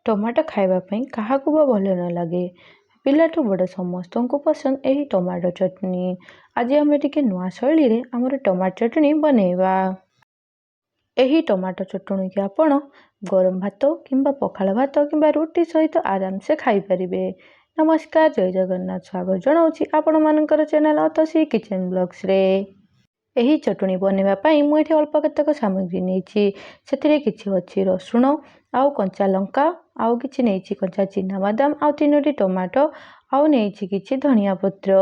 Tomato खाइबा पई काहाकू बा भल न लगे पिलाठू बड़ समस्त को पसंद यही टमाटो चटनी। आज आम टिके नुआ शैली रे आमर टमाटो चटनी बनैबा। यही टमाटो चटनी के आपण गरम भात किंबा पखाल भात किंबा रुटी सहित आराम से खाई परिबे। नमस्कार, जय जगन्नाथ। स्वागत जनाऊँची आपण मानकर चैनल अतसी किचन ब्लॉग्स रे। यही चटनी बनैबा पई मु एठी अल्प केतक सामग्री नेछि। सेथिरे किछि अछि रसुण आउ कंचा लंका आउ किछि नेछि कंचा चिना बादाम आउ 3टी टमाटो आउ नेछि किछि धनिया पत्र।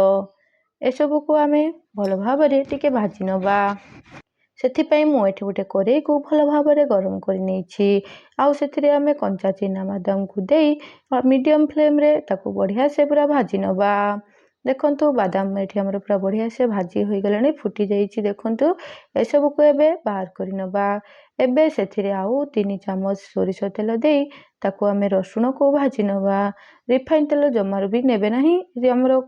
एसबु को आमे भल भाबरे टिके भाजी नबा। सेथिपई मु एठी गोटे करेई को भल भाबरे गरम करि नेछि। आउ सेथिरे आमे कंचा चिना बादाम को देई मीडियम फ्लेम रे ताको बढ़िया से पूरा भाजी नबा। देखंतु बादाम एठी हमर पूरा बढ़िया से भाजी होई गलानी, फुटी जाईछि। देखंतु एसबु को एबे बाहर करि नबा। एबे सेथिरे आउ 3 चामच सोरिष तेल देई ताको आमे रसुण को भाजी नबा। रिफाइन तेल जमार भी नेबे नाही, जे हमर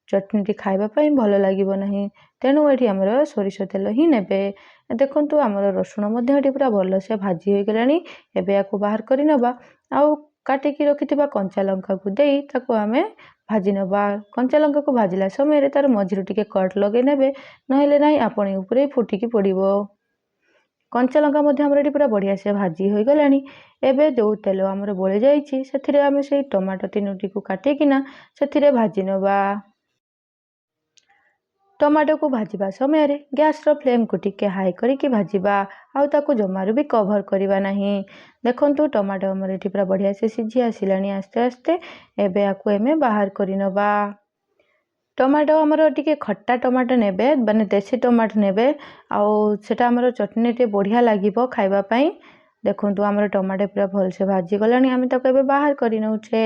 चटनी टी खाइबा पई भल लागिबो नाही। तेनु एठी हमर सोरिष तेल ही नेबे। देखंतु हमर रसुण मध्ये एठी पूरा भल से भाजी होई गलानी। एबे याको बाहर करि नबा। आउ काटिकी रखिथिबा कंचा लंका को देई ताको आमे भाजी नबा। कंचा लंका को भाजिला समय रे तार मझिरु टिके कट लगे नेबे, नहेले नाही आपण ऊपरे फुटिकी पड़िबो। कंचा लंका मध्ये हमर एठी पूरा बढ़िया से भाजी होई गलानी। एबे जो तेल हमर बळे जाईछि सेथिरे आमे सेही टमाटो 3टी को काटिकिना सेथिरे भाजी नबा। टमाटो को भाजीबा समय रे गैस रो फ्लेम को टिके हाई करिकी भाजीबा। आउ ताको जमारु भी कवर करिबा नाही। देखंतु टमाटो हमर एठी पूरा बढ़िया से सिझी आसिलानी आस्ते आस्ते। एबे याको एमे बाहर करि नबा। टमाटो हमर टिके खट्टा टमाटो नेबे, माने देसी टमाटो नेबे। आउ सेटा हमर चटनी टे बढ़िया लागिबो खाइबा पई। देखंतु हमर टमाटो पूरा भल से भाजी गलानी, आमे ताको एबे बाहर करि नउछे।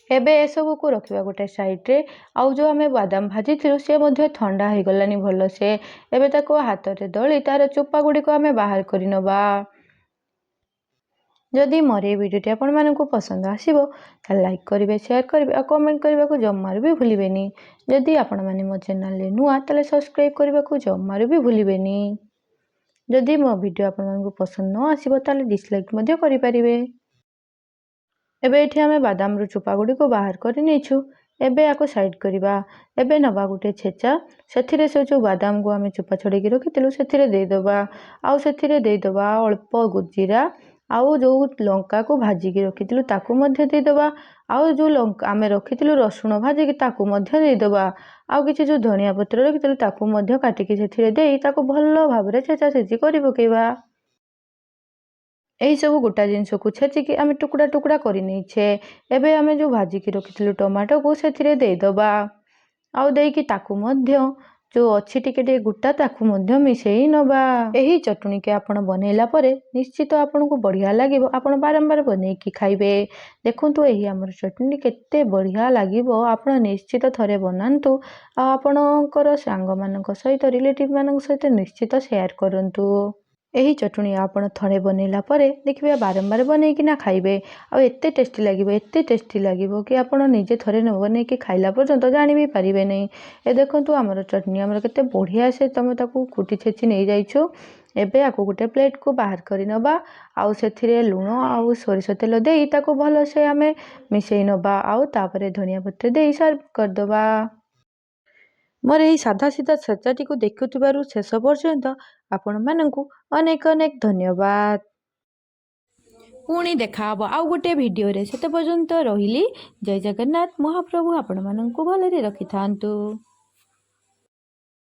एबे एसबु को रखिबा गोटे साइड रे। आउ जो आमे बादाम भाजी थिलु से मध्ये ठंडा हो गलानी भल से। एबे ताको हाथ रे दळी तार चोपा गुडी को आमे बाहर करि नबा। जदि मोर ए वीडियो आपण मानकु पसंद आसीबो त लाइक करिवे, शेयर करिवे आ कमेंट करबाकू जम्मार भी भूलिबेनी। जदि आपण माने मो चैनल रे नुआ तले सब्सक्राइब करबाकू जम्मार भी भूलिबेनी। जदि मो वीडियो आपण मानकु पसंद न आसीबो तले डिसलाइक मध्ये करि परिबे। एबे एठी हमें बादाम रो चोपा गुडी को बाहर करि नेछु। एबे याको साइड करिबा। एबे नबा गुटे छेचा, सेथिरे से जो बादाम को हमें चोपा छडे की रखिथिलु सेथिरे देई दबा। आउ सेथिरे देई दबा अल्प गुजीरा। आउ जो लंका को भाजी की रखिथिलु ताकू मध्ये देई दबा। आउ जो लंका आमे रखिथिलु रसुण भाजी की ताकू मध्ये देई दबा। आउ किछि जो धनिया पत्र रखिथिलु ताकू मध्ये काटिकी सेथिरे देई ताकू भल्लो भाबरे छेचा छेची करि पकेबा। एही सब गोटा जिनस को छेचिकी आमे टुकड़ा टुकड़ा करि नेछे। एबे आमे जो भाजी की रखिथिलु टमाटो को सेथिरे देई दबा। आउ देईकी ताकू मध्ये जो अछि टिके टिके गुटा ताकू मध्ये मिसेई नबा। एही चटनी के आपण बनेला परे निश्चित आपण को बढ़िया लागिबो। आपण बारंबार बनेकी खाइबे। देखंतु एही हमर चटनी केते बढ़िया लागिबो। आपण निश्चित थरे बनांतु। आ आपणकर सांग मानक सहित रिलेटिव मानक सहित निश्चित शेयर करंतु। यही चटनी आपण थरे बनेला परे देखिबे बारंबार बनेकिना खाइबे। आ एते टेस्टी लागिबो कि आपण निजे थरे न बनेकी खाइला पर्यंत जानि भी परिबे नै। ए देखंतु हमर चटनी हमर केते बढ़िया से तमे ताकू कुटी छेची नै जाइछो। एबे आको गोटे प्लेट को बाहर करि नबा। आउ सेथिरे लूण आउ सोरिष तेल देई ताकू भलो से आमे मिसेई नबा। आउ तापरे धनिया पत्र देई सर्व कर दबा। मोर यही साधा सीधा चर्चाटी को देखुथिबारु शेष पर्यंत आपण मानकु अनेक अनेक धन्यवाद। पुणी देखा हबो आउ गोटे वीडियो रे। सेते पर्यंत रहिली। जय जगन्नाथ। महाप्रभु आपण मानकु भलरे रखिथांतु।